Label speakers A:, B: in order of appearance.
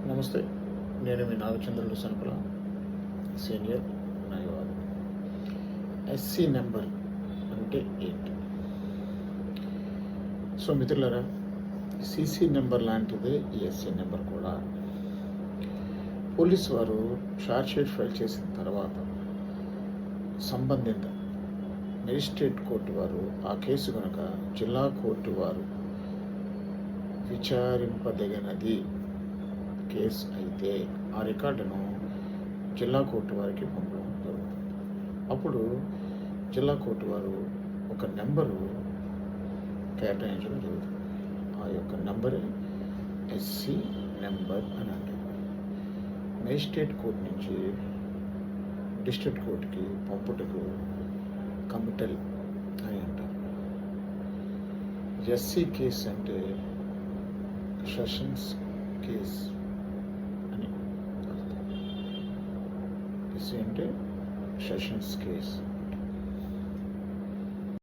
A: నమస్తే, నేను మీ నాగచంద్రుడు సనపల సీనియర్ న్యాయవాది. ఎస్సీ నెంబర్ అంటే ఏంటి? సో మిత్రులారా, సీసీ నెంబర్ లాంటిదే ఈ ఎస్సీ నెంబర్ కూడా. పోలీసు వారు షార్ట్ ఫైల్ చేసిన తర్వాత సంబంధిత మెజిస్ట్రేట్ కోర్టు వారు ఆ కేసు కనుక జిల్లా కోర్టు వారు విచారింపదగినది కేసు అయితే ఆ రికార్డును జిల్లా కోర్టు వారికి పంపడం జరుగుతుంది. అప్పుడు జిల్లా కోర్టు వారు ఒక నెంబరు కేటాయించడం జరుగుతుంది. ఆ యొక్క నెంబరే ఎస్సీ నెంబర్ అని అంటారు. మేజిస్ట్రేట్ కోర్టు నుంచి డిస్ట్రిక్ట్ కోర్టుకి పంపుటకు కమిటల్ అని అంటారు. ఎస్సీ కేసు అంటే సెషన్స్ కేస్ అని అర్థం. ఎస్సీ అంటే సెషన్స్ కేస్.